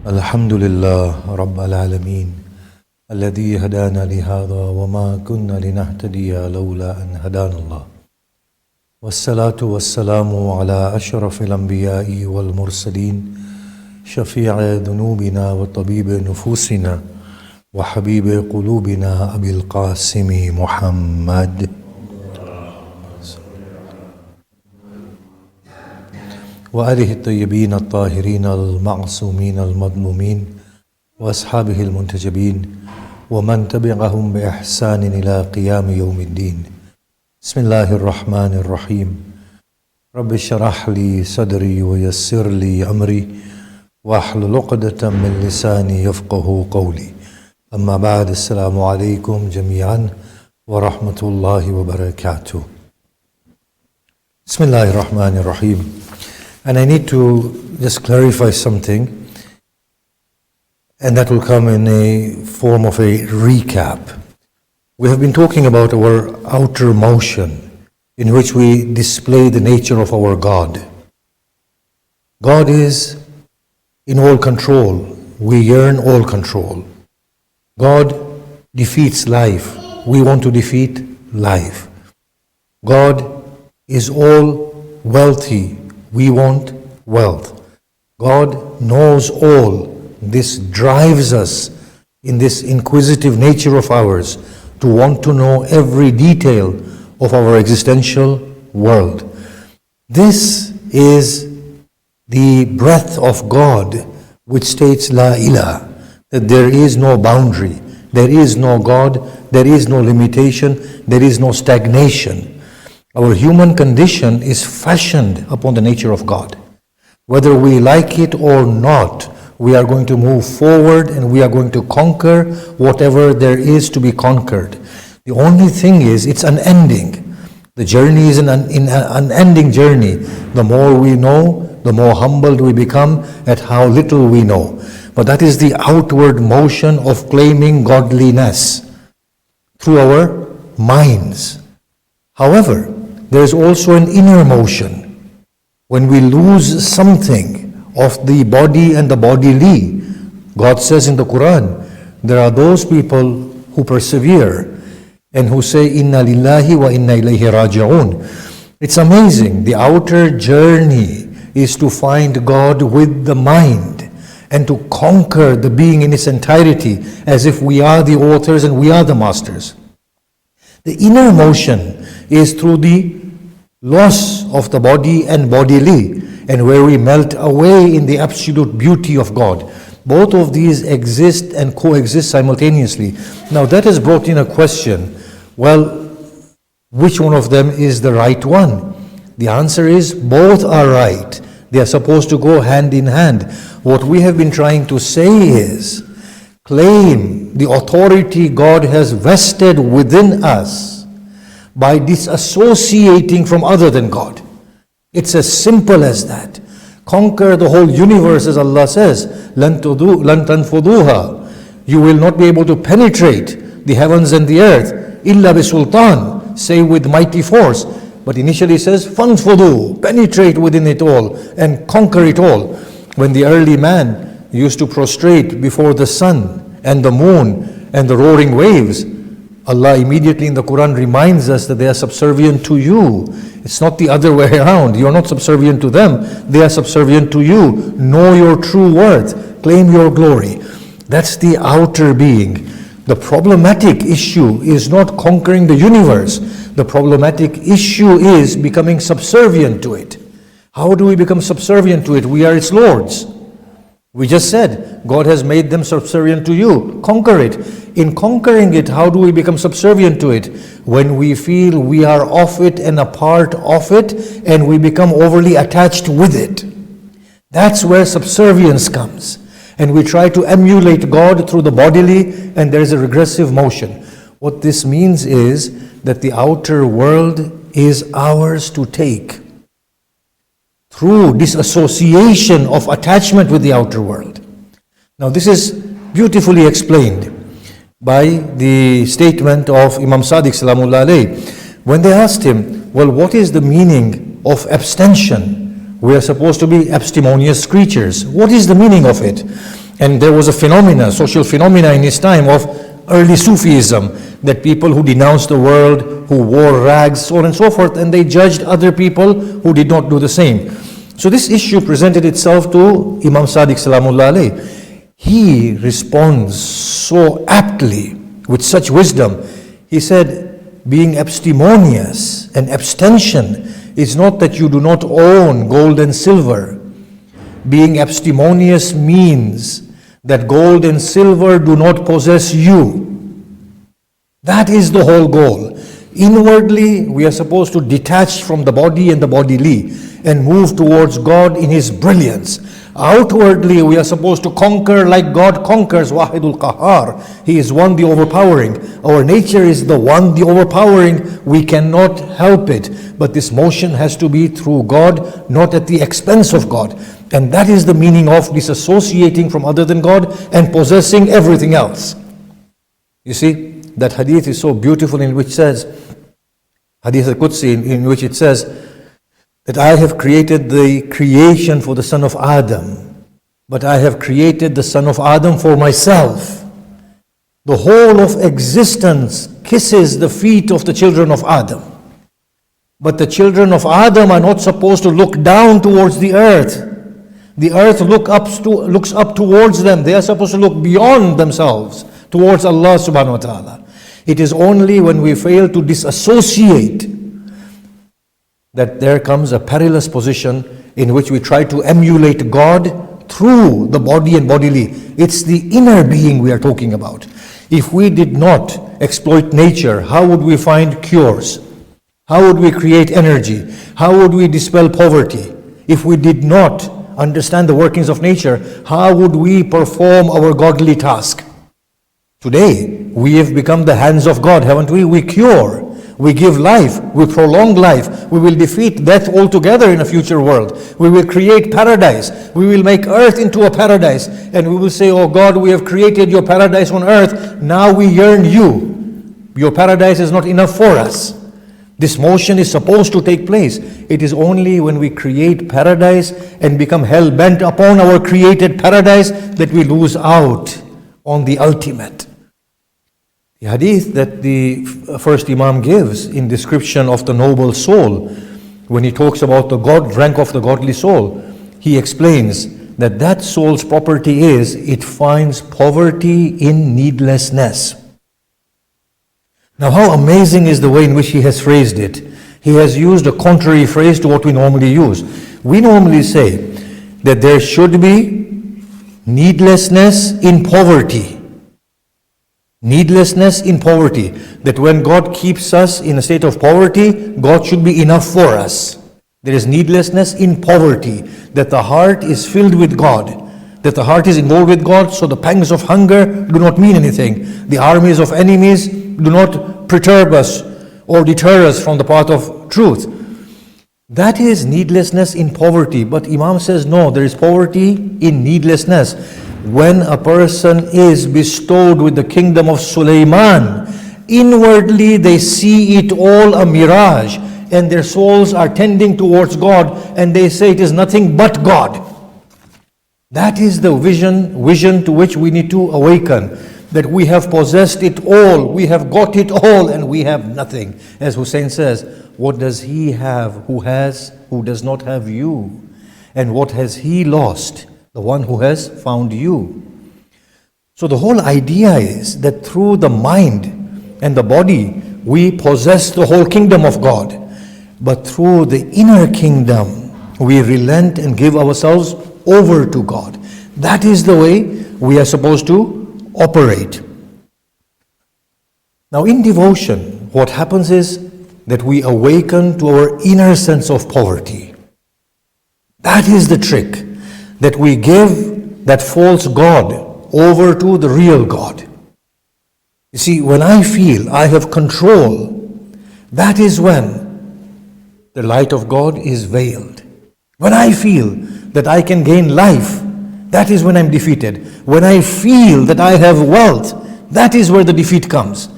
الحمد لله رب العالمين الذي هدانا لهذا وما كنا لنهتدي لولا أن هدانا الله والصلاة والسلام على أشرف الأنبياء والمرسلين شفيع ذنوبنا وطبيب نفوسنا وحبيب قلوبنا أبي القاسم محمد وآله الطيبين الطاهرين المعصومين المظلومين وأصحابه المنتجبين ومن تبعهم بإحسان إلى قيام يوم الدين. بسم الله الرحمن الرحيم. رب اشرح لي صدري ويسر لي أمري واحلل عقدة من لساني يفقه قولي. أما بعد، السلام عليكم جميعا ورحمة الله وبركاته. بسم الله الرحمن الرحيم. And I need to just clarify something, and that will come in a form of a recap. We have been talking about our outer motion, in which we display the nature of our God. God is in all control. We yearn all control. God defeats life. We want to defeat life. God is all wealthy. We want wealth. God knows all. This drives us in this inquisitive nature of ours to want to know every detail of our existential world. This is the breath of God which states La ilaha, that there is no boundary, there is no God, there is no limitation, there is no stagnation. Our human condition is fashioned upon the nature of God. Whether we like it or not, we are going to move forward and we are going to conquer whatever there is to be conquered. The only thing is, it's unending. The journey is an unending journey. The more we know, the more humbled we become at how little we know. But that is the outward motion of claiming godliness through our minds. However, there is also an inner motion. When we lose something of the body and the bodily, God says in the Quran, there are those people who persevere and who say, Inna lillahi wa inna ilayhi raji'un. It's amazing. The outer journey is to find God with the mind and to conquer the being in its entirety as if we are the authors and we are the masters. The inner motion is through the loss of the body and bodily, and where we melt away in the absolute beauty of God. Both of these exist and coexist simultaneously. Now that has brought in a question. Well, which one of them is the right one? The answer is both are right. They are supposed to go hand in hand. What we have been trying to say is, claim the authority God has vested within us by disassociating from other than God. It's as simple as that. Conquer the whole universe, as Allah says, لَن تَنْفُضُوهَا. You will not be able to penetrate the heavens and the earth, إِلَّا بِسُلْطَانٍ, say with mighty force. But initially it says, فَانْفُضُوا, penetrate within it all and conquer it all. When the early man used to prostrate before the sun and the moon and the roaring waves, Allah immediately in the Quran reminds us that they are subservient to you. It's not the other way around. You are not subservient to them. They are subservient to you. Know your true worth. Claim your glory. That's the outer being. The problematic issue is not conquering the universe. The problematic issue is becoming subservient to it. How do we become subservient to it? We are its lords. We just said, God has made them subservient to you. Conquer it. In conquering it, how do we become subservient to it? When we feel we are of it and a part of it, and we become overly attached with it. That's where subservience comes. And we try to emulate God through the bodily, and there is a regressive motion. What this means is that the outer world is ours to take through disassociation of attachment with the outer world. Now this is beautifully explained by the statement of Imam Sadiq Salamullah alayhi. When they asked him, well, what is the meaning of abstention? We are supposed to be abstemious creatures. What is the meaning of it? And there was a social phenomena in his time of early Sufism, that people who denounced the world, who wore rags, so on and so forth, and they judged other people who did not do the same. So this issue presented itself to Imam Sadiq Salamullah alayh. He responds so aptly, with such wisdom. He said, being abstemious and abstention is not that you do not own gold and silver. Being abstemious means that gold and silver do not possess you. That is the whole goal. Inwardly, we are supposed to detach from the body and the bodily and move towards God in His brilliance. Outwardly, we are supposed to conquer like God conquers, Wahidul Qahar. He is one, the overpowering. Our nature is the one, the overpowering. We cannot help it. But this motion has to be through God, not at the expense of God. And that is the meaning of disassociating from other than God and possessing everything else. You see, that hadith is so beautiful, in which says, Hadith al-Qudsi, in which it says, that I have created the creation for the son of Adam, but I have created the son of Adam for myself. The whole of existence kisses the feet of the children of Adam. But the children of Adam are not supposed to look down towards the earth. The earth looks up towards them. They are supposed to look beyond themselves, towards Allah subhanahu wa ta'ala. It is only when we fail to disassociate that there comes a perilous position in which we try to emulate God through the body and bodily. It's the inner being we are talking about. If we did not exploit nature, how would we find cures? How would we create energy? How would we dispel poverty? If we did not understand the workings of nature, how would we perform our godly task? Today, we have become the hands of God, haven't we? We cure. We give life, we prolong life, we will defeat death altogether in a future world. We will create paradise, we will make earth into a paradise, and we will say, oh God, we have created your paradise on earth, now we yearn you. Your paradise is not enough for us. This motion is supposed to take place. It is only when we create paradise and become hell-bent upon our created paradise that we lose out on the ultimate. The hadith that the first Imam gives in description of the noble soul, when he talks about the rank of the godly soul, he explains that that soul's property is, it finds poverty in needlessness. Now, how amazing is the way in which he has phrased it. He has used a contrary phrase to what we normally use. We normally say that there should be needlessness in poverty. Needlessness in poverty. That when God keeps us in a state of poverty, God should be enough for us. There is needlessness in poverty. That the heart is filled with God. That the heart is involved with God, so the pangs of hunger do not mean anything. The armies of enemies do not perturb us or deter us from the path of truth. That is needlessness in poverty. But Imam says, no, there is poverty in needlessness. When a person is bestowed with the kingdom of Sulaiman, inwardly they see it all a mirage, and their souls are tending towards God, and they say it is nothing but God. That is the vision to which we need to awaken, that we have possessed it all, we have got it all, and we have nothing. As Hussain says, what does he have who does not have you? And what has he lost? The one who has found you. So the whole idea is that through the mind and the body, we possess the whole kingdom of God. But through the inner kingdom, we relent and give ourselves over to God. That is the way we are supposed to operate. Now in devotion, what happens is that we awaken to our inner sense of poverty. That is the trick. That we give that false God over to the real God. You see, when I feel I have control, that is when the light of God is veiled. When I feel that I can gain life, that is when I'm defeated. When I feel that I have wealth, that is where the defeat comes.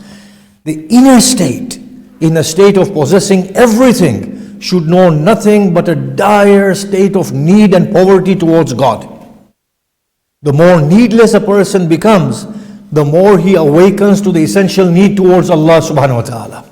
The inner state, in a state of possessing everything, should know nothing but a dire state of need and poverty towards God. The more needless a person becomes, the more he awakens to the essential need towards Allah subhanahu wa ta'ala.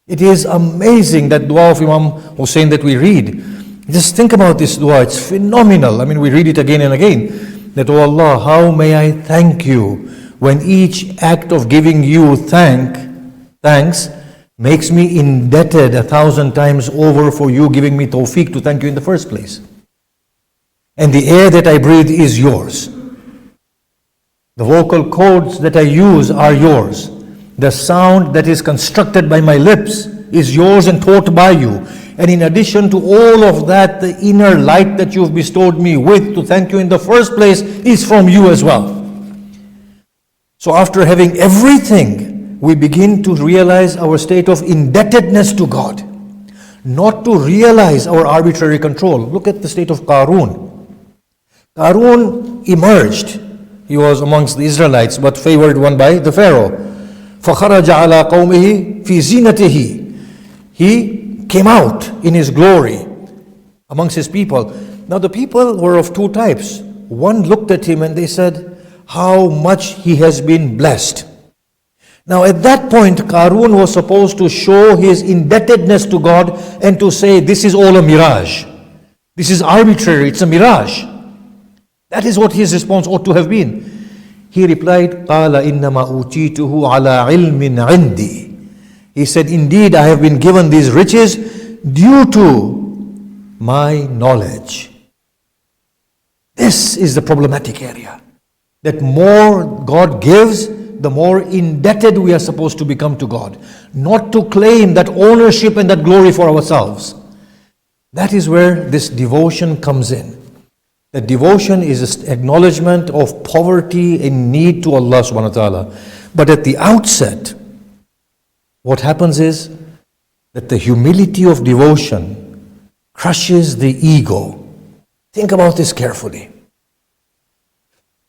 It is amazing, that dua of Imam Hussain that we read. Just think about this dua, it's phenomenal. I mean, we read it again and again. That, oh Allah, how may I thank you when each act of giving you thanks makes me indebted 1,000 times over for you giving me tawfiq to thank you in the first place. And the air that I breathe is yours. The vocal cords that I use are yours. The sound that is constructed by my lips is yours and taught by you. And in addition to all of that, the inner light that you've bestowed me with to thank you in the first place is from you as well. So after having everything, we begin to realize our state of indebtedness to God, not to realize our arbitrary control. Look at the state of Qarun. Qarun emerged. He was amongst the Israelites, but favored one by the Pharaoh. فَخَرَجَ عَلَىٰ قَوْمِهِ فِي زِينَتِهِ. He came out in his glory amongst his people. Now the people were of two types. One looked at him and they said, how much he has been blessed. Now at that point, Qarun was supposed to show his indebtedness to God and to say, this is all a mirage. This is arbitrary, it's a mirage. That is what his response ought to have been. He replied, قَالَ إِنَّمَا أُوتِيتُهُ عَلَىٰ عِلْمٍ عِنْدِي. He said, indeed, I have been given these riches due to my knowledge. This is the problematic area. That more God gives, the more indebted we are supposed to become to God. Not to claim that ownership and that glory for ourselves. That is where this devotion comes in. That devotion is an acknowledgement of poverty and need to Allah subhanahu wa ta'ala. But at the outset, what happens is that the humility of devotion crushes the ego. Think about this carefully.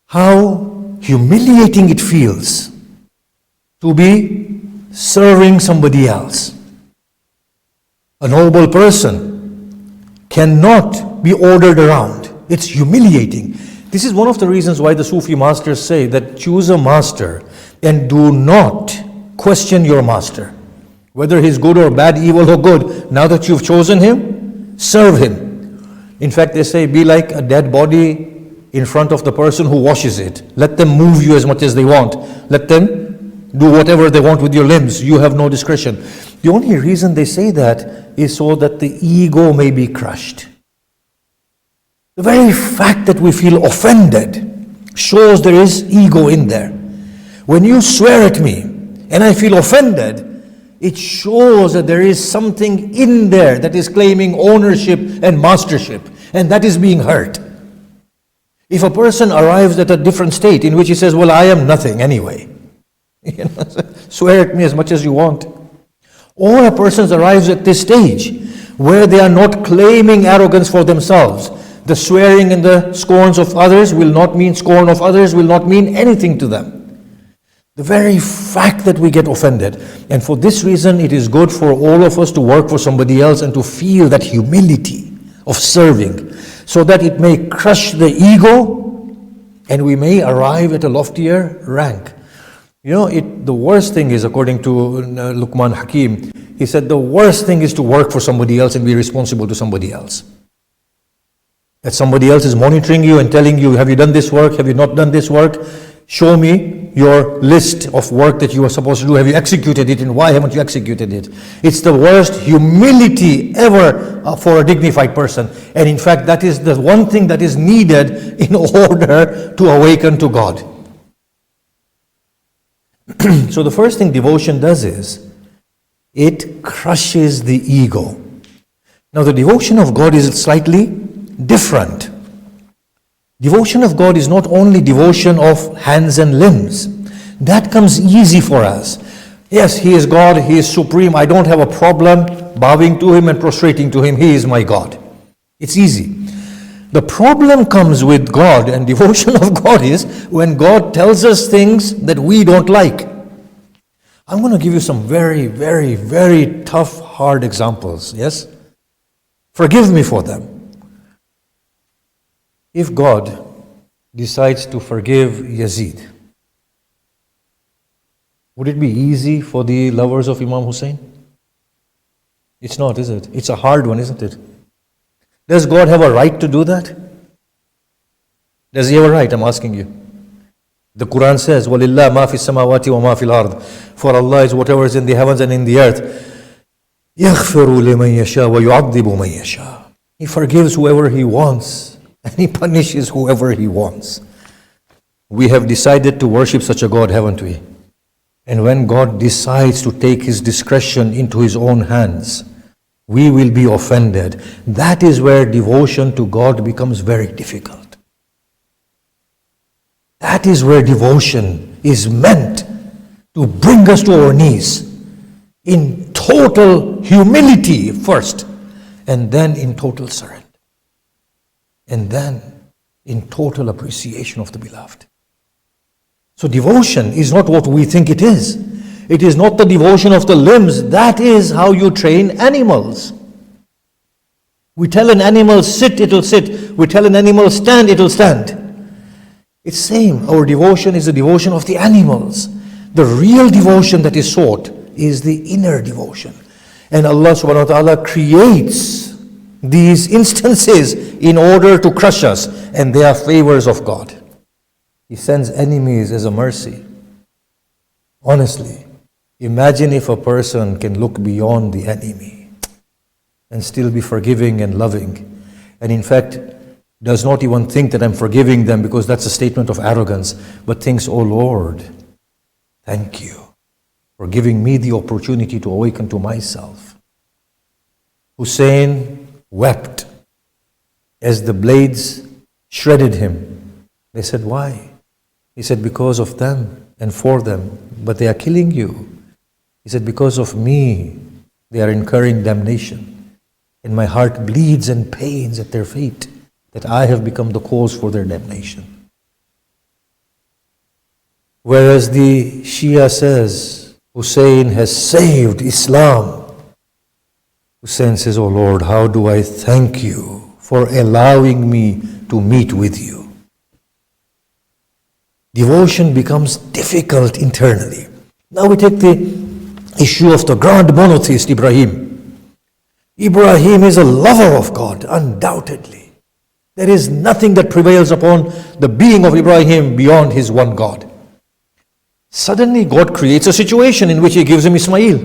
How humiliating it feels to be serving somebody else. A noble person cannot be ordered around. It's humiliating. This is one of the reasons why the Sufi masters say that choose a master and do not question your master. Whether he's good or bad, evil or good, now that you've chosen him, serve him. In fact, they say be like a dead body in front of the person who washes it. Let them move you as much as they want. Let them do whatever they want with your limbs. You have no discretion. The only reason they say that is so that the ego may be crushed. The very fact that we feel offended shows there is ego in there. When you swear at me and I feel offended, it shows that there is something in there that is claiming ownership and mastership, and that is being hurt. If a person arrives at a different state in which he says, well, I am nothing anyway, swear at me as much as you want. Or a person arrives at this stage where they are not claiming arrogance for themselves. The swearing and the scorns of others will not mean scorn of others, will not mean anything to them. The very fact that we get offended. And for this reason, it is good for all of us to work for somebody else and to feel that humility of serving, so that it may crush the ego and we may arrive at a loftier rank. You know, the worst thing is, according to Luqman Hakim, he said the worst thing is to work for somebody else and be responsible to somebody else. That somebody else is monitoring you and telling you, have you done this work? Have you not done this work? Show me your list of work that you are supposed to do. Have you executed it, and why haven't you executed it? It's the worst humility ever for a dignified person. And in fact, that is the one thing that is needed in order to awaken to God. So the first thing devotion does is, it crushes the ego. Now the devotion of God is slightly different. Devotion of God is not only devotion of hands and limbs. That comes easy for us. Yes, He is God, He is supreme. I don't have a problem bowing to Him and prostrating to Him. He is my God. It's easy. The problem comes with God and devotion of God is when God tells us things that we don't like. I'm going to give you some very, very, very tough, hard examples. Yes? Forgive me for them. If God decides to forgive Yazid. Would it be easy for the lovers of Imam Hussain? It's not, is it? It's a hard one, isn't it? Does God have a right to do that? Does He have a right? I'm asking you. The Quran says, وَلِلَّهِ مَا فِي السَّمَاوَاتِ وَمَا فِي الْأَرْضِ. For Allah is whatever is in the heavens and in the earth. يَغْفِرُ لِمَنْ يَشَاءُ وَيُعَذِّبُ مَنْ يَشَاءُ. He forgives whoever He wants and He punishes whoever He wants. We have decided to worship such a God, haven't we? And when God decides to take His discretion into His own hands, we will be offended. That is where devotion to God becomes very difficult. That is where devotion is meant to bring us to our knees in total humility first, and then in total surrender, and then in total appreciation of the beloved. So devotion is not what we think it is. It is not the devotion of the limbs. That is how you train animals. We tell an animal sit, it will sit. We tell an animal stand, it will stand. It's same. Our devotion is the devotion of the animals. The real devotion that is sought is the inner devotion. And Allah subhanahu wa ta'ala creates these instances in order to crush us, and they are favors of God. He sends enemies as a mercy. Honestly, imagine if a person can look beyond the enemy and still be forgiving and loving, and in fact does not even think that I'm forgiving them because that's a statement of arrogance, but thinks, oh Lord, thank you for giving me the opportunity to awaken to myself. Hussein wept as the blades shredded him. They said, why? He said, because of them and for them, but they are killing you. He said, because of me, they are incurring damnation, and my heart bleeds and pains at their fate, that I have become the cause for their damnation. Whereas the Shia says, Hussein has saved Islam. Hussein says, oh Lord, how do I thank you for allowing me to meet with you? Devotion becomes difficult internally. Now we take the issue of the grand monotheist Ibrahim. Ibrahim is a lover of God, undoubtedly. There is nothing that prevails upon the being of Ibrahim beyond his one God. Suddenly God creates a situation in which He gives him Ismail.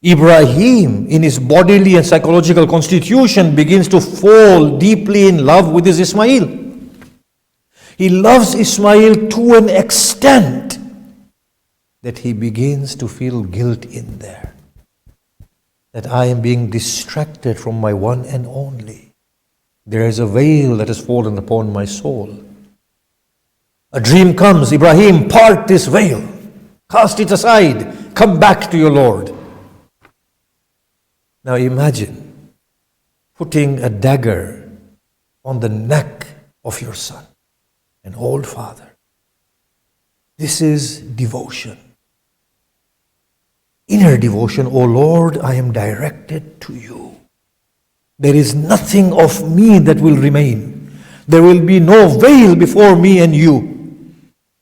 Ibrahim, in his bodily and psychological constitution, begins to fall deeply in love with his Ismail. He loves Ismail to an extent that he begins to feel guilt in there. That I am being distracted from my one and only. There is a veil that has fallen upon my soul. A dream comes, Ibrahim, part this veil, cast it aside, come back to your Lord. Now imagine putting a dagger on the neck of your son, an old father. This is devotion. Inner devotion, O Lord, I am directed to you. There is nothing of me that will remain. There will be no veil before me and you.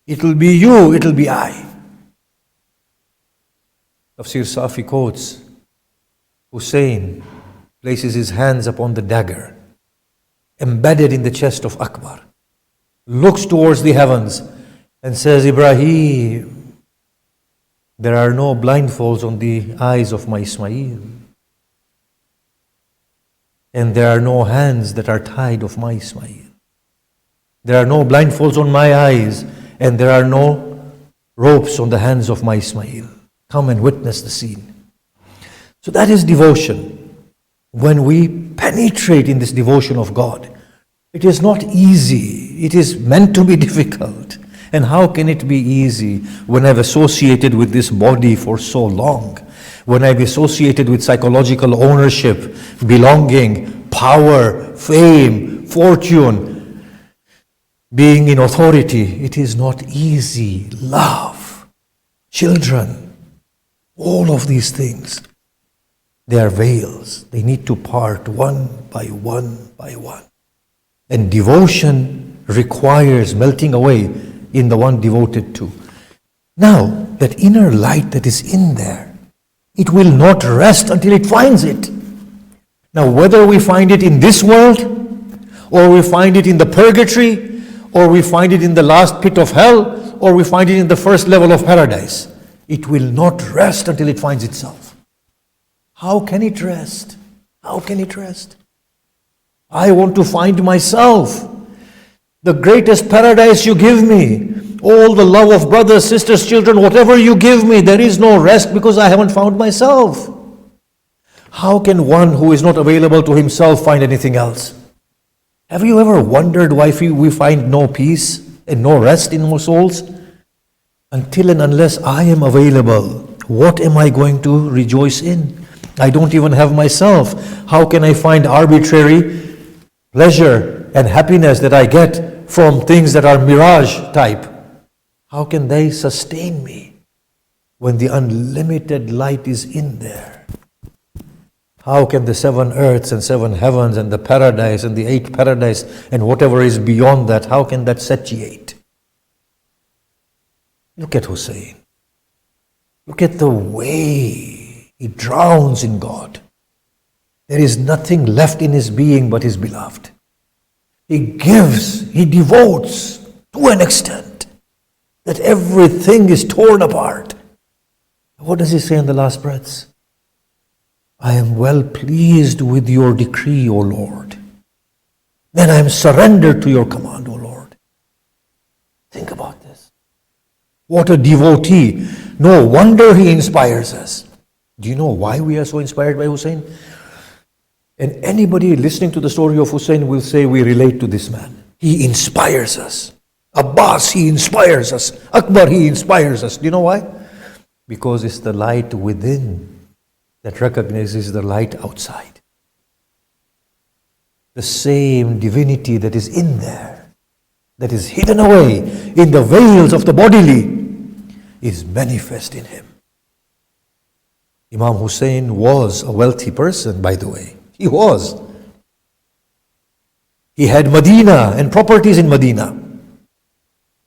It will be you, it will be I. Tafsir Safi quotes, Hussein places his hands upon the dagger, embedded in the chest of Akbar, looks towards the heavens and says, Ibrahim, there are no blindfolds on the eyes of my Ismail. And there are no hands that are tied of my Ismail. There are no blindfolds on my eyes, and there are no ropes on the hands of my Ismail. Come and witness the scene. So that is devotion. When we penetrate in this devotion of God, it is not easy. It is meant to be difficult. And how can it be easy when I've associated with this body for so long? When I've associated with psychological ownership, belonging, power, fame, fortune, being in authority, it is not easy. Love, children, all of these things, they are veils. They need to part one by one by one. And devotion requires melting away in the one devoted to. Now, that inner light that is in there, it will not rest until it finds it. Now, whether we find it in this world, or we find it in the purgatory, or we find it in the last pit of hell, or we find it in the first level of paradise, it will not rest until it finds itself. How can it rest? How can it rest? I want to find myself. The greatest paradise you give me, all the love of brothers, sisters, children, whatever you give me, there is no rest because I haven't found myself. How can one who is not available to himself find anything else? Have you ever wondered why we find no peace and no rest in our souls? Until and unless I am available, what am I going to rejoice in? I don't even have myself. How can I find arbitrary pleasure and happiness that I get from things that are mirage type? How can they sustain me when the unlimited light is in there? How can the 7 earths and 7 heavens and the paradise and the 8 paradise and whatever is beyond that, how can that satiate? Look at Hussain. Look at the way he drowns in God. There is nothing left in his being but his beloved. He gives, he devotes to an extent that everything is torn apart. What does he say in the last breaths? I am well pleased with your decree, O Lord. Then I am surrendered to your command, O Lord. Think about this. What a devotee. No wonder he inspires us. Do you know why we are so inspired by Hussain? And anybody listening to the story of Hussain will say we relate to this man. He inspires us. Abbas, he inspires us. Akbar, he inspires us. Do you know why? Because it's the light within that recognizes the light outside. The same divinity that is in there, that is hidden away in the veils of the bodily, is manifest in him. Imam Hussain was a wealthy person, by the way. He was. He had Medina and properties in Medina.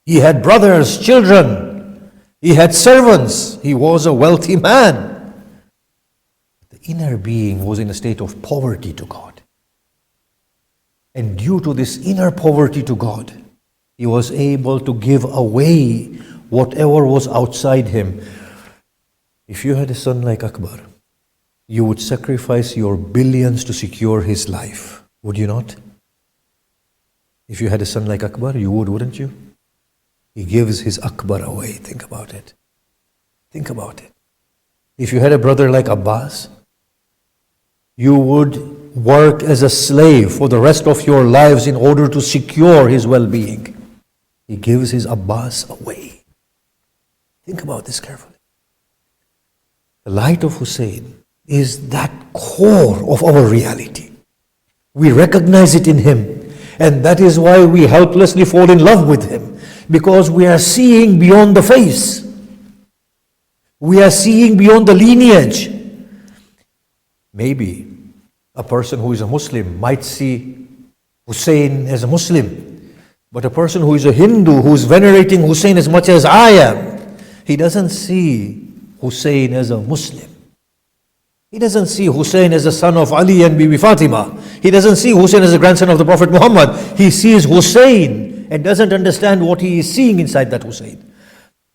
He had brothers, children. He had servants. He was a wealthy man. The inner being was in a state of poverty to God. And due to this inner poverty to God, he was able to give away whatever was outside him. If you had a son like Akbar, you would sacrifice your billions to secure his life, would you not? If you had a son like Akbar, you would, wouldn't you? He gives his Akbar away. Think about it. Think about it. If you had a brother like Abbas, you would work as a slave for the rest of your lives in order to secure his well-being. He gives his Abbas away. Think about this carefully. The light of Hussain is that core of our reality. We recognize it in him, and that is why we helplessly fall in love with him, because we are seeing beyond the face. We are seeing beyond the lineage. Maybe a person who is a Muslim might see Hussain as a Muslim, but a person who is a Hindu, who is venerating Hussain as much as I am, he doesn't see Hussain as a Muslim. He doesn't see Hussain as a son of Ali and Bibi Fatima. He doesn't see Hussain as a grandson of the Prophet Muhammad. He sees Hussain and doesn't understand what he is seeing inside that Hussain.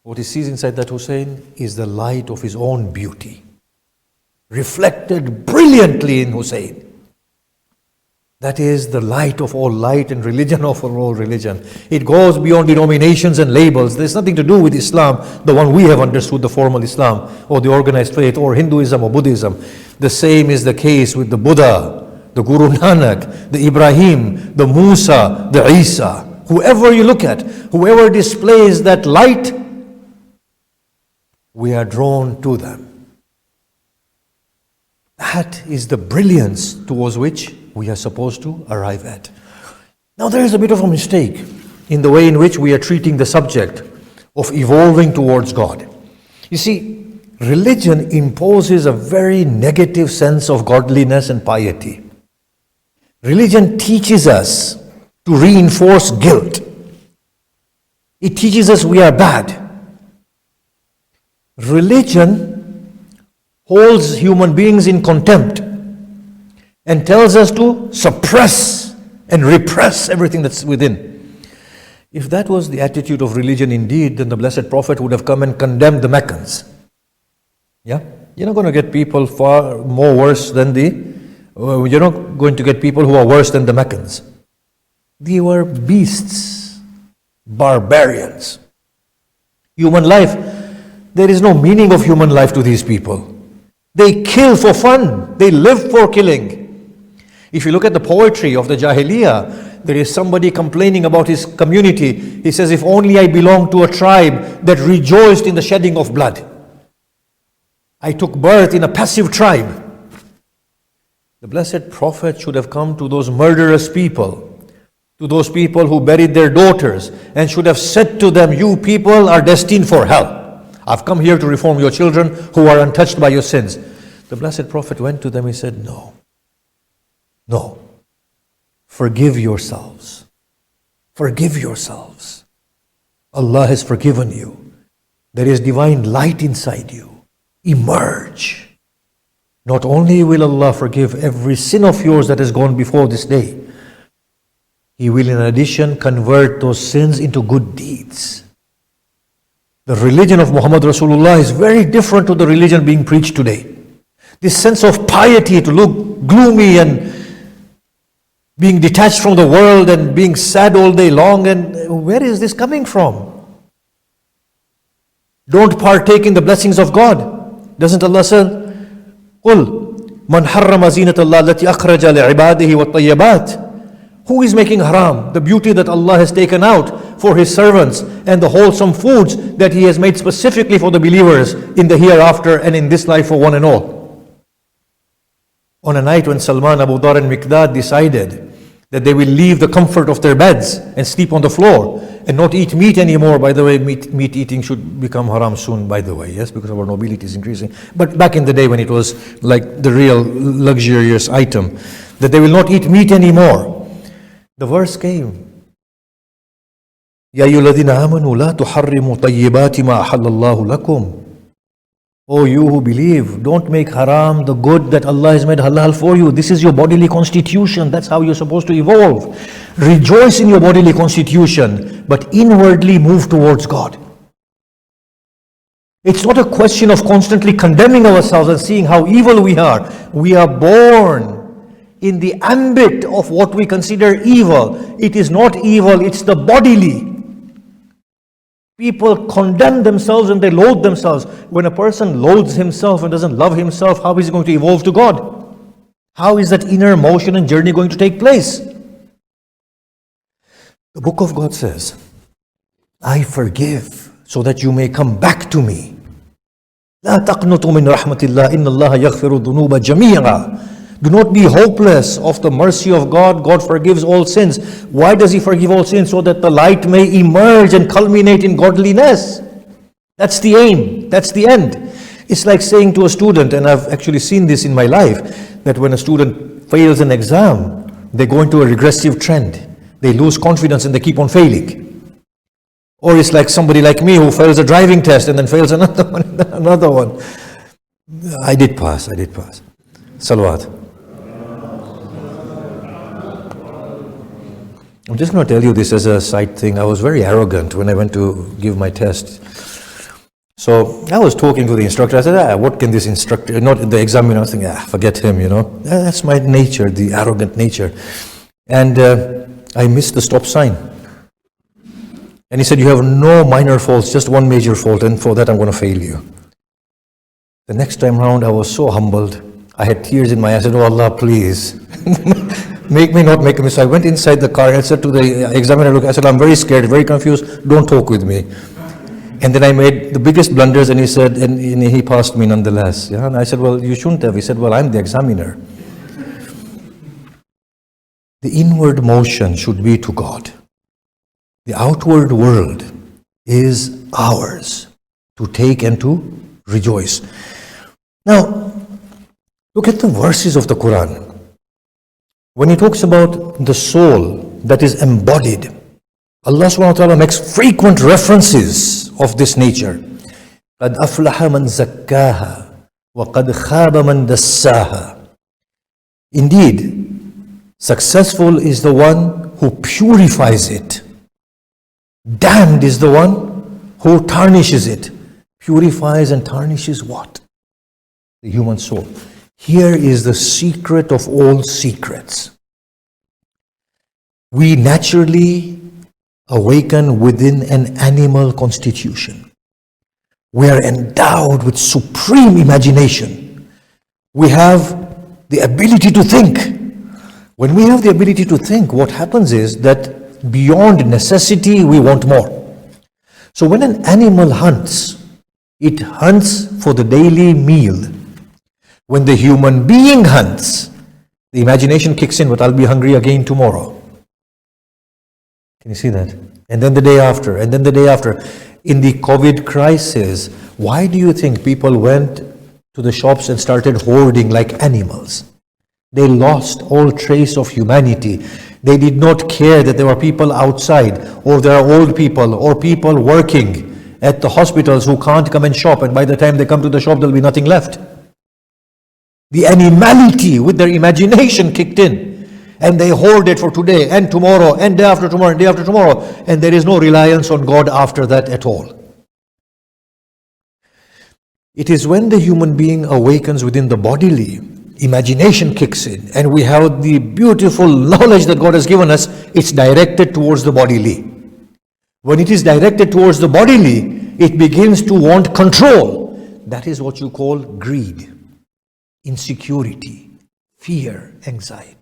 What he sees inside that Hussain is the light of his own beauty, reflected brilliantly in Hussain. That is the light of all light and religion of all religion. It goes beyond denominations and labels. There's nothing to do with Islam, the one we have understood, the formal Islam, or the organized faith, or Hinduism or Buddhism. The same is the case with the Buddha, the Guru Nanak, the Ibrahim, the Musa, the Isa. Whoever you look at, whoever displays that light, we are drawn to them. That is the brilliance towards which we are supposed to arrive at. Now there is a bit of a mistake in the way in which we are treating the subject of evolving towards God. You see, religion imposes a very negative sense of godliness and piety. Religion teaches us to reinforce guilt. It teaches us we are bad. Religion holds human beings in contempt and tells us to suppress and repress everything that's within. If that was the attitude of religion indeed, then the Blessed Prophet would have come and condemned the Meccans. Yeah? You're not going to get people far more worse than you're not going to get people who are worse than the Meccans. They were beasts, barbarians. Human life, there is no meaning of human life to these people. They kill for fun. They live for killing. If you look at the poetry of the Jahiliyyah, there is somebody complaining about his community. He says, if only I belonged to a tribe that rejoiced in the shedding of blood. I took birth in a passive tribe. The Blessed Prophet should have come to those murderous people, to those people who buried their daughters, and should have said to them, you people are destined for hell. I've come here to reform your children who are untouched by your sins. The Blessed Prophet went to them, he said, no. Forgive yourselves. Forgive yourselves. Allah has forgiven you. There is divine light inside you. Emerge. Not only will Allah forgive every sin of yours that has gone before this day, He will in addition convert those sins into good deeds. The religion of Muhammad Rasulullah is very different to the religion being preached today. This sense of piety, to look gloomy and being detached from the world and being sad all day long, and where is this coming from? Don't partake in the blessings of God. Doesn't Allah say, قُلْ مَنْ حَرَّمَ زِينَةَ اللَّهِ الَّتِي أَخْرَجَ لِعِبَادِهِ وَالطَّيِّبَاتِ. Who is making haram? The beauty that Allah has taken out for His servants and the wholesome foods that He has made specifically for the believers in the hereafter and in this life for one and all. On a night when Salman, Abu Dhar and Miqdad decided that they will leave the comfort of their beds and sleep on the floor and not eat meat anymore. By the way, meat eating should become haram soon, by the way, yes, because our nobility is increasing. But back in the day when it was like the real luxurious item, that they will not eat meat anymore. The verse came, يَا أَيُّهَا الَّذِينَ آمَنُوا لَا تُحَرِّمُوا طَيِّبَاتِ مَا أَحَلَّ اللَّهُ لَكُمْ. Oh, you who believe, don't make haram the good that Allah has made halal for you. This is your bodily constitution. That's how you're supposed to evolve. Rejoice in your bodily constitution, but inwardly move towards God. It's not a question of constantly condemning ourselves and seeing how evil we are. We are born in the ambit of what we consider evil. It is not evil, it's the bodily. People condemn themselves and they loathe themselves. When a person loathes himself and doesn't love himself, how is he going to evolve to God? How is that inner motion and journey going to take place? The book of God says, I forgive so that you may come back to me. لا تقنطوا من رحمة الله إن الله يغفر الذنوب جميعا. Do not be hopeless of the mercy of God. God forgives all sins. Why does He forgive all sins? So that the light may emerge and culminate in godliness. That's the aim. That's the end. It's like saying to a student, and I've actually seen this in my life, that when a student fails an exam, they go into a regressive trend. They lose confidence and they keep on failing. Or it's like somebody like me who fails a driving test and then fails another one. I did pass. Salawat. I'm just going to tell you this as a side thing. I was very arrogant when I went to give my test. So I was talking to the instructor. I said, what can this instructor, not the examiner, I was thinking, forget him, That's my nature, the arrogant nature. And I missed the stop sign. And he said, you have no minor faults, just one major fault, and for that I'm going to fail you. The next time round, I was so humbled. I had tears in my eyes. I said, oh Allah, please. Make me not make a mistake. I went inside the car and said to the examiner, look, I said, I'm very scared, very confused, don't talk with me. And then I made the biggest blunders and he said, and he passed me nonetheless. Yeah? And I said, well, you shouldn't have. He said, well, I'm the examiner. The inward motion should be to God. The outward world is ours to take and to rejoice. Now, look at the verses of the Quran. When he talks about the soul that is embodied. Allah subhanahu wa ta'ala makes frequent references of this nature. قَدْ أَفْلَحَ مَنْ زَكَّاهَا وَقَدْ خَابَ مَنْ دَسَّاهَا. Indeed, successful is the one who purifies it. Damned is the one who tarnishes it. Purifies and tarnishes what? The human soul. Here is the secret of all secrets. We naturally awaken within an animal constitution. We are endowed with supreme imagination. We have the ability to think. When we have the ability to think, what happens is that beyond necessity, we want more. So when an animal hunts, it hunts for the daily meal. When the human being hunts, the imagination kicks in, but I'll be hungry again tomorrow. Can you see that? And then the day after, and then the day after. In the COVID crisis, why do you think people went to the shops and started hoarding like animals? They lost all trace of humanity. They did not care that there were people outside, or there are old people, or people working at the hospitals who can't come and shop, and by the time they come to the shop, there'll be nothing left. The animality with their imagination kicked in. And they hoard it for today and tomorrow and day after tomorrow and day after tomorrow. And there is no reliance on God after that at all. It is when the human being awakens within the bodily, imagination kicks in, and we have the beautiful knowledge that God has given us, it's directed towards the bodily. When it is directed towards the bodily, it begins to want control. That is what you call greed, insecurity, fear, anxiety.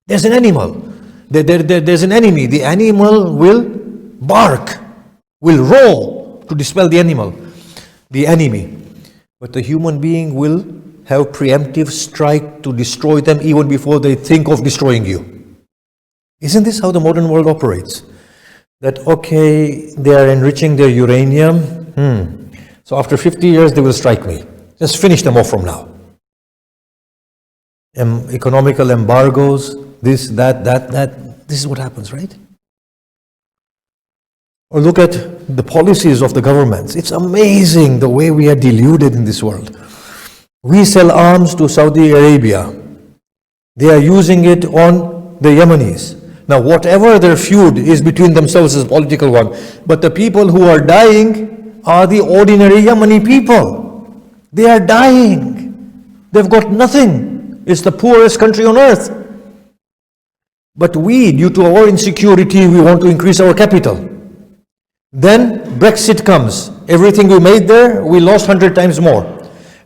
There's an animal, there's an enemy. The animal will bark, will roar to dispel the enemy. But the human being will have preemptive strike to destroy them even before they think of destroying you. Isn't this how the modern world operates? That, okay, they are enriching their uranium. So after 50 years, they will strike me. Just finish them off from now. Economical embargoes, this, that. This is what happens, right? Or look at the policies of the governments. It's amazing the way we are deluded in this world. We sell arms to Saudi Arabia. They are using it on the Yemenis. Now, whatever their feud is between themselves is a political one. But the people who are dying are the ordinary Yemeni people. They are dying. They've got nothing. It's the poorest country on earth. But we, due to our insecurity, we want to increase our capital. Then Brexit comes. Everything we made there, we lost 100 times more.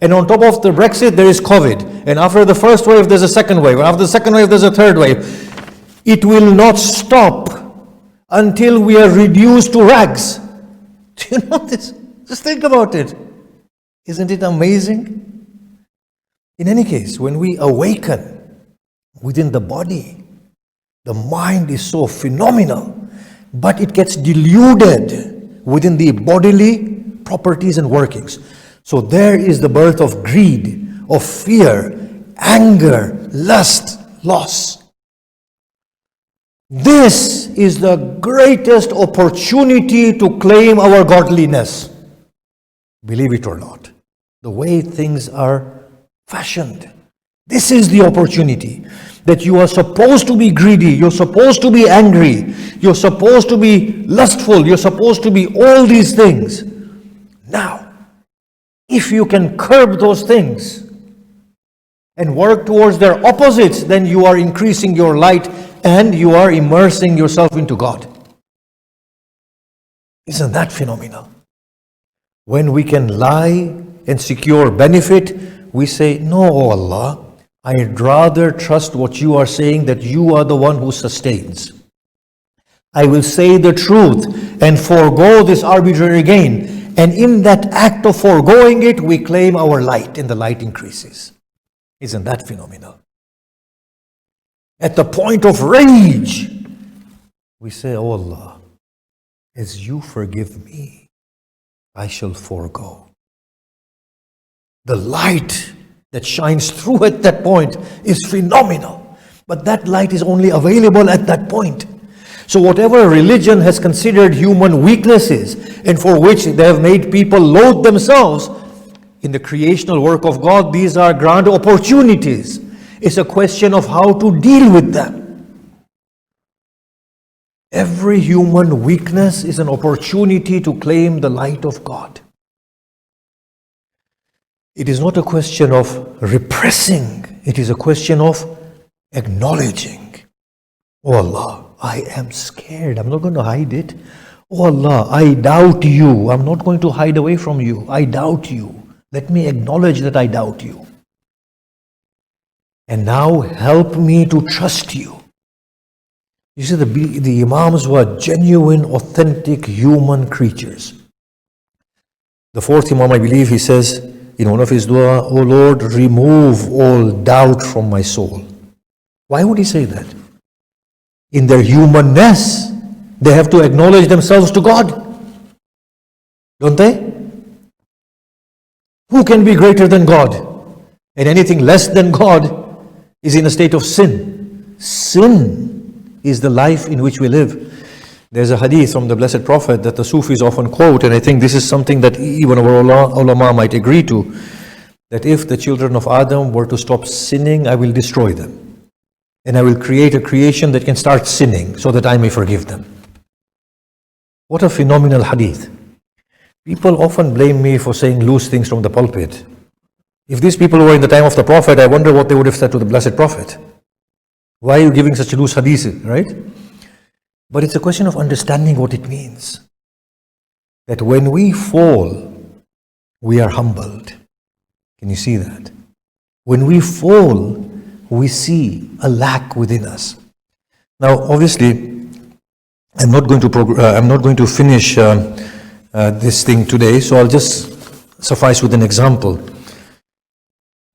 And on top of the Brexit, there is COVID. And after the first wave, there's a second wave. And after the second wave, there's a third wave. It will not stop until we are reduced to rags. Do you know this? Just think about it. Isn't it amazing? In any case, when we awaken within the body, the mind is so phenomenal, but it gets deluded within the bodily properties and workings. So there is the birth of greed, of fear, anger, lust, loss. This is the greatest opportunity to claim our godliness. Believe it or not, the way things are fashioned. This is the opportunity that you are supposed to be greedy, you're supposed to be angry, you're supposed to be lustful, you're supposed to be all these things. Now, if you can curb those things and work towards their opposites, then you are increasing your light and you are immersing yourself into God. Isn't that phenomenal? When we can lie and secure benefit, we say, no, oh Allah, I'd rather trust what you are saying, that you are the one who sustains. I will say the truth and forego this arbitrary gain. And in that act of foregoing it, we claim our light, and the light increases. Isn't that phenomenal? At the point of rage, we say, oh Allah, as you forgive me, I shall forego. The light that shines through at that point is phenomenal. But that light is only available at that point. So whatever religion has considered human weaknesses and for which they have made people loathe themselves, in the creational work of God, these are grand opportunities. It's a question of how to deal with them. Every human weakness is an opportunity to claim the light of God. It is not a question of repressing, it is a question of acknowledging. Oh Allah, I am scared. I'm not going to hide it. Oh Allah, I doubt you. I'm not going to hide away from you. I doubt you. Let me acknowledge that I doubt you. And now help me to trust you. You see, the Imams were genuine, authentic human creatures. The fourth Imam, I believe, he says in one of his dua, "O Lord, remove all doubt from my soul." Why would he say that? In their humanness, they have to acknowledge themselves to God. Don't they? Who can be greater than God? And anything less than God is in a state of sin. Sin is the life in which we live. There's a hadith from the Blessed Prophet that the Sufis often quote, and I think this is something that even our ulama might agree to, that if the children of Adam were to stop sinning, I will destroy them. And I will create a creation that can start sinning so that I may forgive them. What a phenomenal hadith. People often blame me for saying loose things from the pulpit. If these people were in the time of the Prophet, I wonder what they would have said to the Blessed Prophet. Why are you giving such a loose hadith, right? But it's a question of understanding what it means. That when we fall, we are humbled. Can you see that? When we fall, we see a lack within us. Now, obviously, I'm not going to finish this thing today, so I'll just suffice with an example.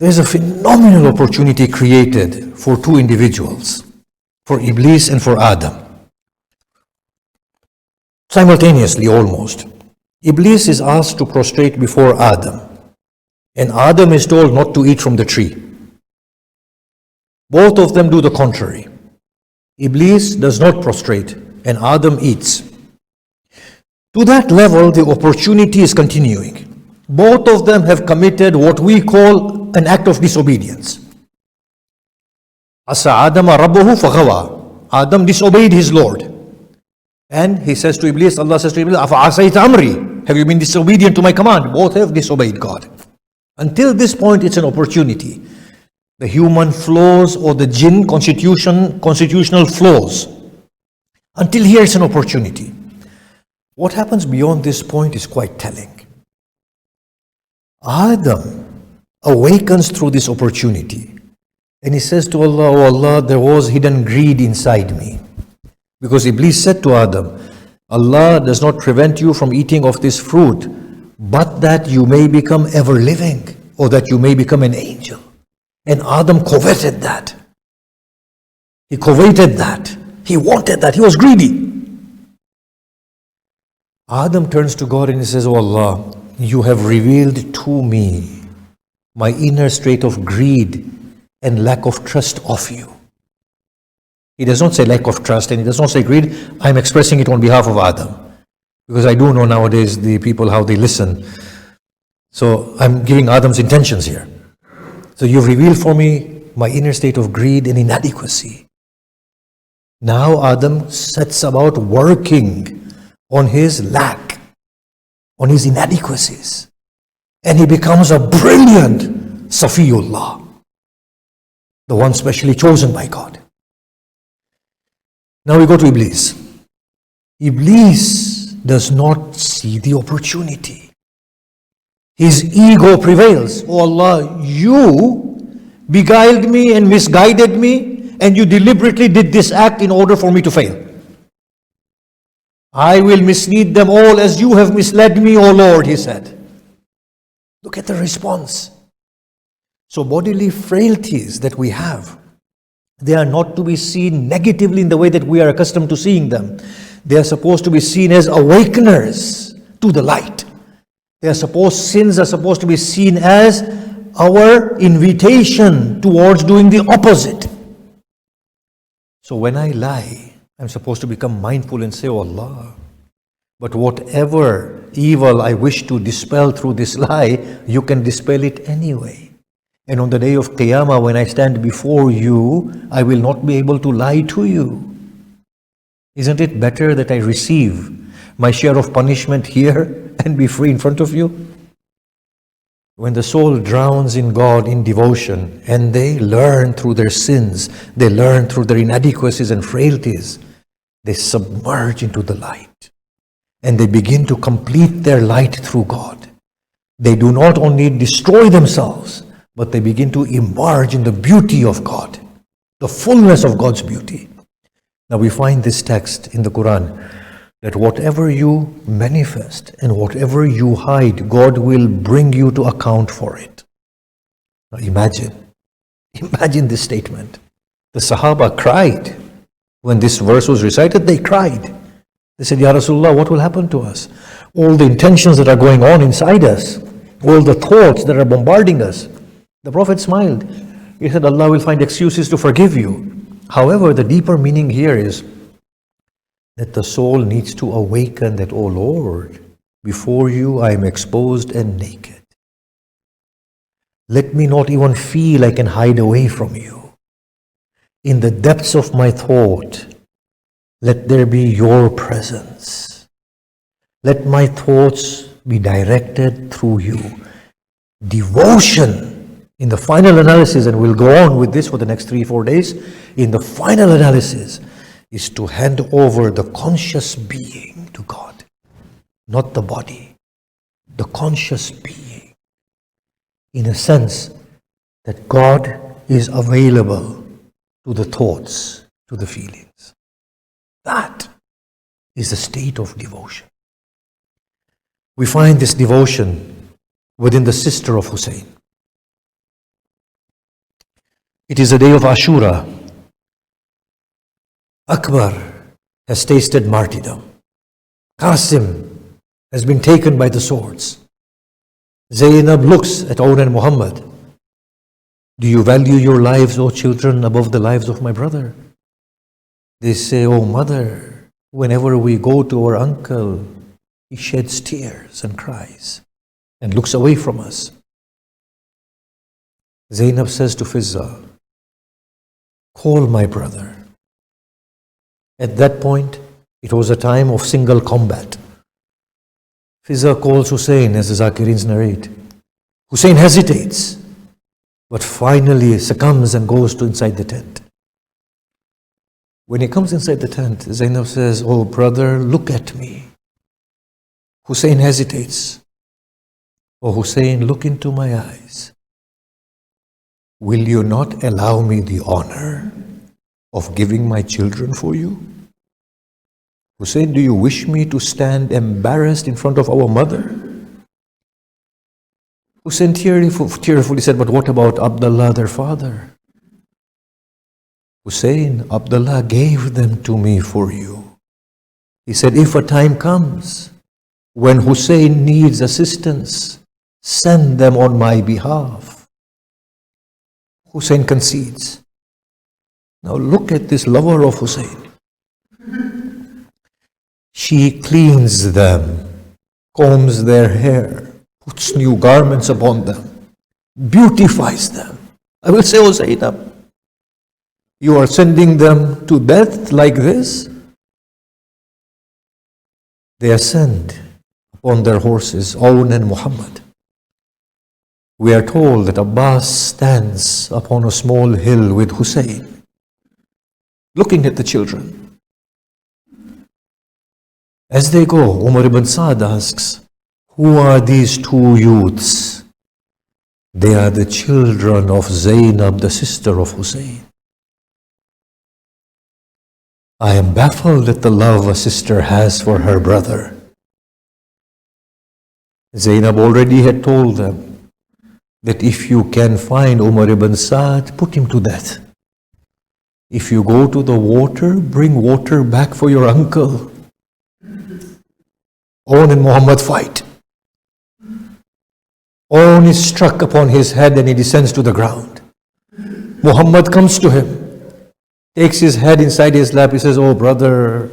There's a phenomenal opportunity created for two individuals, for Iblis and for Adam. Simultaneously, almost. Iblis is asked to prostrate before Adam, and Adam is told not to eat from the tree. Both of them do the contrary. Iblis does not prostrate, and Adam eats. To that level, the opportunity is continuing. Both of them have committed what we call an act of disobedience. Asa Adama Rabbahu faghawa. Adam disobeyed his Lord. And he says to Iblis, Allah says to Iblis, Afa asayta amri. Have you been disobedient to my command? Both have disobeyed God. Until this point, it's an opportunity. The human flaws or the jinn constitutional flaws. Until here, it's an opportunity. What happens beyond this point is quite telling. Adam awakens through this opportunity. And he says to Allah, "Oh Allah, there was hidden greed inside me." Because Iblis said to Adam, "Allah does not prevent you from eating of this fruit, but that you may become ever living, or that you may become an angel." And Adam coveted that. He coveted that. He wanted that. He was greedy. Adam turns to God and he says, "Oh Allah, you have revealed to me my inner state of greed and lack of trust of you." He does not say lack of trust and he does not say greed. I'm expressing it on behalf of Adam. Because I do know nowadays the people, how they listen. So I'm giving Adam's intentions here. So you've revealed for me my inner state of greed and inadequacy. Now Adam sets about working on his lack, on his inadequacies. And he becomes a brilliant Safiyullah, the one specially chosen by God. Now we go to Iblis. Iblis does not see the opportunity. His ego prevails. "Oh Allah, you beguiled me and misguided me, and you deliberately did this act in order for me to fail. I will mislead them all as you have misled me, O Lord," he said. Look at the response. So bodily frailties that we have, they are not to be seen negatively in the way that we are accustomed to seeing them. They are supposed to be seen as awakeners to the light. Sins are supposed to be seen as our invitation towards doing the opposite. So when I lie, I'm supposed to become mindful and say, oh Allah, but whatever evil I wish to dispel through this lie, you can dispel it anyway. And on the day of Qiyamah, when I stand before you, I will not be able to lie to you. Isn't it better that I receive my share of punishment here and be free in front of you? When the soul drowns in God in devotion, and they learn through their sins, they learn through their inadequacies and frailties, they submerge into the light. And they begin to complete their light through God. They do not only destroy themselves, but they begin to emerge in the beauty of God, the fullness of God's beauty. Now we find this text in the Quran, that whatever you manifest and whatever you hide, God will bring you to account for it. Now imagine this statement. The Sahaba cried. When this verse was recited, they cried. They said, Ya Rasulullah, what will happen to us? All the intentions that are going on inside us, all the thoughts that are bombarding us. The Prophet smiled. He said, Allah will find excuses to forgive you. However, the deeper meaning here is that the soul needs to awaken that, oh Lord, before you I am exposed and naked. Let me not even feel I can hide away from you. In the depths of my thought, let there be your presence. Let my thoughts be directed through you. Devotion, in the final analysis, and we'll go on with this for the next 3-4 days, in the final analysis is to hand over the conscious being to God, not the body, the conscious being, in a sense that God is available to the thoughts, to the feelings. That is the state of devotion. We find this devotion within the sister of Hussein. It is a day of Ashura. Akbar has tasted martyrdom. Qasim has been taken by the swords. Zainab looks at Aun and Muhammad. Do you value your lives, O children, above the lives of my brother? They say, oh mother, whenever we go to our uncle, he sheds tears and cries and looks away from us. Zainab says to Fizza, call my brother. At that point, it was a time of single combat. Fizza calls Hussein, as the Zakirins narrate. Hussein hesitates, but finally succumbs and goes to inside the tent. When he comes inside the tent, Zainab says, oh brother, look at me. Hussein hesitates. Oh Hussein, look into my eyes. Will you not allow me the honor of giving my children for you? Hussein, do you wish me to stand embarrassed in front of our mother? Hussein tearfully said, but what about Abdullah, their father? Hussein, Abdullah gave them to me for you. He said, if a time comes when Hussein needs assistance, send them on my behalf. Hussein concedes. Now look at this lover of Hussein. She cleans them, combs their hair, puts new garments upon them, beautifies them. I will say, oh Zainab, you are sending them to death like this? They ascend upon their horses, Aun and Muhammad. We are told that Abbas stands upon a small hill with Hussein, looking at the children. As they go, Umar ibn Saad asks, who are these two youths? They are the children of Zainab, the sister of Hussein. I am baffled at the love a sister has for her brother. Zainab already had told them that if you can find Umar ibn Saad, put him to death. If you go to the water, bring water back for your uncle. Aun and Muhammad fight. Aun is struck upon his head and he descends to the ground. Muhammad comes to him. takes his head inside his lap. He says, "Oh brother,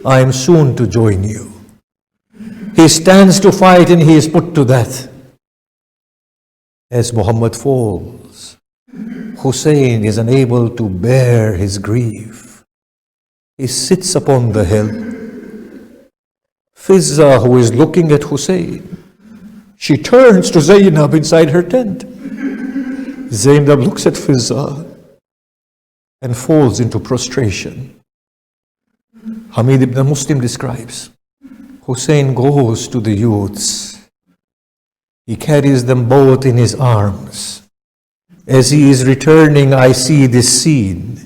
I am soon to join you." He stands to fight and he is put to death. As Muhammad falls, Hussein is unable to bear his grief. He sits upon the hill. Fizza, who is looking at Hussein, she turns to Zainab inside her tent. Zainab looks at Fizza and falls into prostration. Hamid ibn Muslim describes, Hussein goes to the youths. He carries them both in his arms. As he is returning, I see this scene,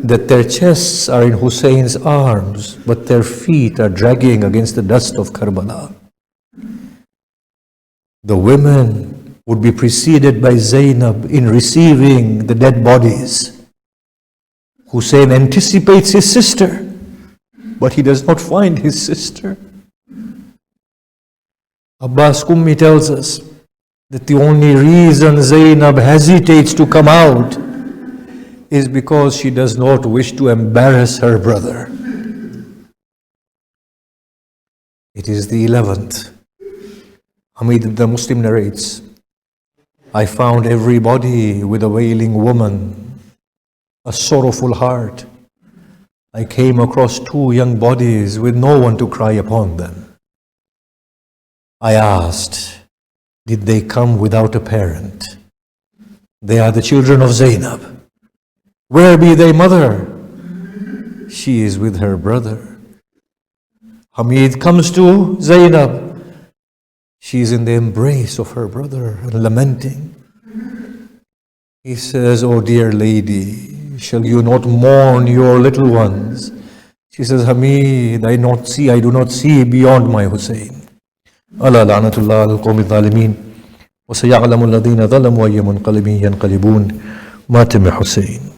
that their chests are in Hussein's arms, but their feet are dragging against the dust of Karbala. The women would be preceded by Zainab in receiving the dead bodies. Hussein anticipates his sister, but he does not find his sister. Abbas Kummi tells us that the only reason Zainab hesitates to come out is because she does not wish to embarrass her brother. It is the 11th. Hamid the Muslim narrates, I found every body with a wailing woman, a sorrowful heart. I came across 2 young bodies with no one to cry upon them. I asked, did they come without a parent? They are the children of Zainab. Where be they, mother? She is with her brother. Hamid comes to Zainab. She is in the embrace of her brother and lamenting. He says, "Oh dear lady, shall you not mourn your little ones?" She says, "Hamid, I do not see beyond my Hussein." ألا لعنة الله على القوم الظالمين وسيعلم الذين ظلموا أي منقلب ينقلبون. ماتم حسين.